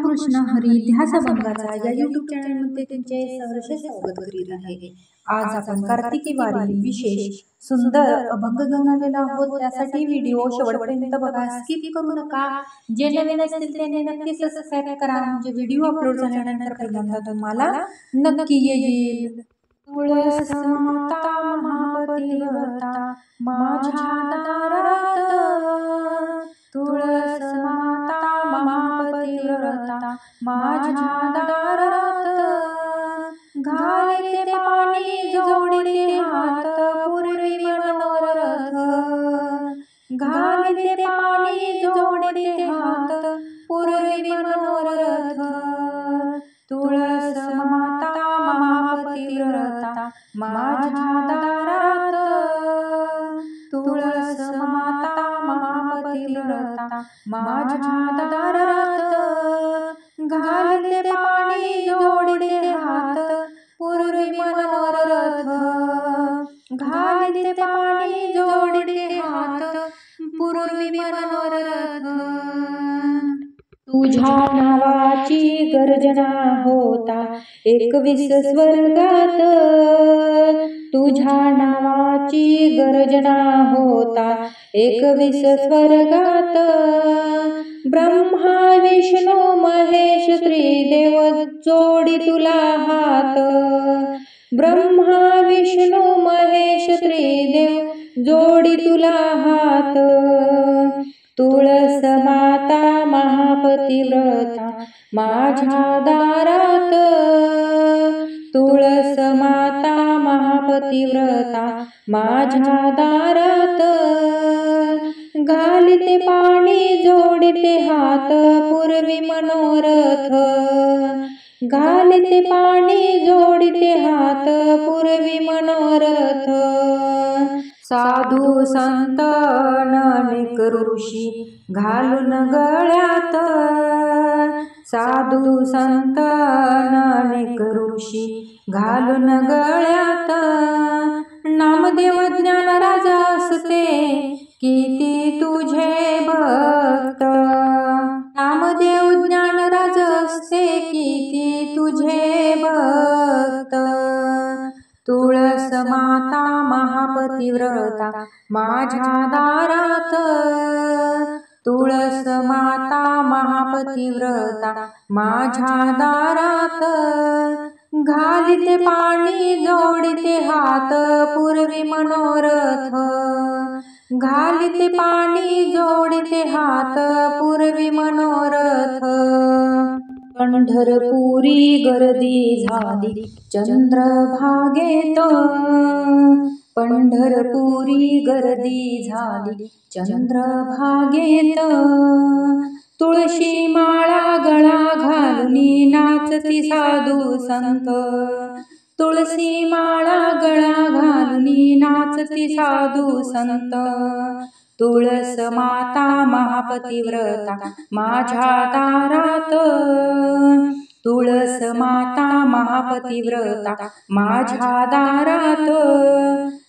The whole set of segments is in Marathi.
रामकृष्ण हरी ध्यास अभंगाचा या यूट्यूब चॅनलमध्ये तुमचे सहर्ष स्वागत करीत आहे। आज आपण कार्तिकी वारी विशेष सुंदर अभंग घेऊन आलेलो आहोत। त्यासाठी व्हिडिओ शेवटपर्यंत बघा, स्किप करू नका। जे नवीन असतील त्यांनी नक्की सबस्क्राइब करा, म्हणजे व्हिडिओ अपलोड झाल्यानंतर पहिल्यांदा तुम्हाला नक्की येईल। तुळस माता महापतिव्रता माझ्या दारात, तुळस माता महापतिव्रता माझ्या दारात, घालते पाणी जोडते हात पूर्वी मनोरथ, घालते पाणी जोडते हात पूर्वी मनोरथ, तुळस माता महापतिव्रता माझ्या दारात, तुळस माता महापतिव्रता माझ्या दारात, घालते पाणी जोडते हात पूर्वी मनोरथ, घालते पाणी जोडते हात पूर्वी मनोरथ, तुझ्या नावाची गर्जना होता 21 स्वर्गात, तुझ्या नावाची गर्जना होता 21 स्वर्गात, ब्रह्मा विष्णू महेश त्रिदेव जोडी तुला हात, ब्रह्मा विष्णू महेश त्रिदेव जोडी तुला हात, तुळस माता महापतिव्रता माझ्या दारात, तुळस माता महापतिव्रता माझ्या दारात, घालते पाणी जोडते हात पूर्वी मनोरथ, घालते पाणी जोडते हात पूर्वी मनोरथ, साधू संत अनेक ऋषी घालून गळ्यात, साधू संत अनेक ऋषी घालून गळ्यात, नामदेव ज्ञान राजा असते किती तुझे भक्त, नामदेव ज्ञान राजा असते किती तुझे भक्त, तुळस माता महापतिव्रता माझ्या दारात, तुळस माता महापतिव्रता माझ्या दारात, घालते पाणी जोडते हात पूर्वी मनोरथ, घालते पाणी जोडते हात पूर्वी मनोरथ, पंढरपुरी गर्दी झाली चंद्रभागेत, पंढरपुरी गर्दी झाली चंद्रभागेत, तुळशी माळा गळा घालून नाचती साधू संत, तुळशी माळा गळा घालून नाचती साधू संत, तुळस माता महापतिव्रता माझ्या दारात, तुळस माता महापतिव्रता माझ्या दारात,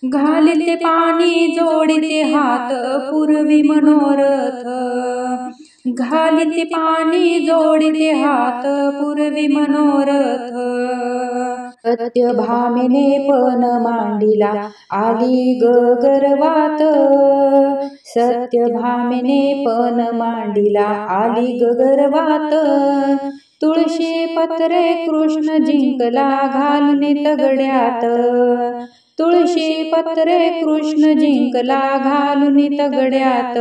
घालते पाणी जोडते हात पूर्वी मनोरथ, घालते पाणी जोडते हात पूर्वी मनोरथ, सत्यभामेने पण मांडिला आली गर्वात, सत्यभामेने पण मांडिला आली गर्वात, तुळशी पत्रे कृष्ण जिंकला घालून तगड्यात, तुळशी पत्रे कृष्ण जिंकला घालून तगड्यात,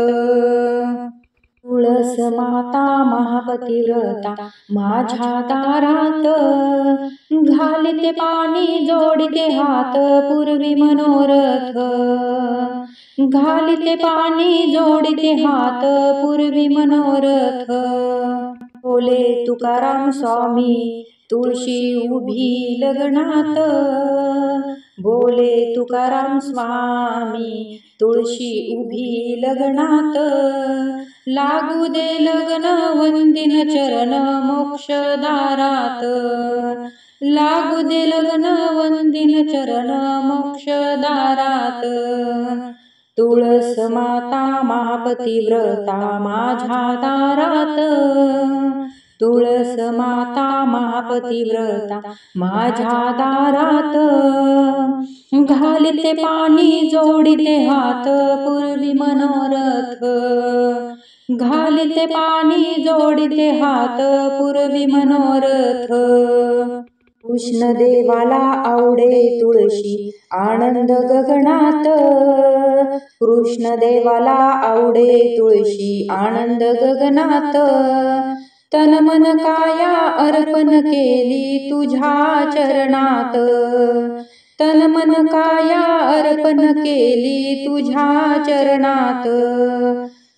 तुळस माता महापतिव्रता माझ्या दारात, घालते पाणी जोडते हात पूर्वी मनोरथ, घालते पाणी जोडते हात पूर्वी मनोरथ, बोले तुकाराम स्वामी तुळशी उभी लग्नात, बोले तुकाराम स्वामी तुळशी उभी लग्नात, लागू दे लग्न वंदिन चरण मोक्षदारात, लागू दे लग्न वंदिन चरण मोक्षदारात, तुळस माता महापतिव्रता माझ्या दारात, तुळस माता महापतिव्रता माझ्या दारात, घालिते पाणी जोडिते हात पूर्वी मनोरथ, घालिते पाणी जोडिते हात पूर्वी मनोरथ. कृष्ण देवाला आवडे तुळशी आनंद गगनात, कृष्ण देवाला आवडे तुळशी आनंद गगनात. तन मन काया अर्पण केली तुझ्या चरणात, तन मन काया अर्पण केली तुझ्या चरणात.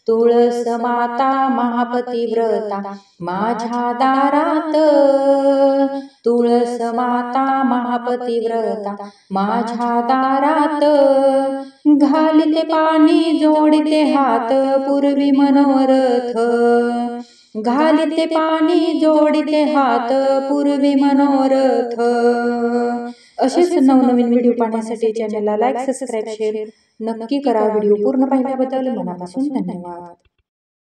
तुळस माता महापतिव्रता माझ्या दारात, तुळस माता महापतिव्रता माझ्या दारात, घालिते पाणी जोडिते हात पूर्वी मनोरथ, घालिते पाणी जोडिते हात पूर्वी मनोरथ. असेच नवनवीन व्हिडिओ पाहण्यासाठी चॅनलला लाईक, सबस्क्राईब, शेअर नक्की करा. व्हिडिओ पूर्ण पाहिल्याबद्दल मनापासून धन्यवाद.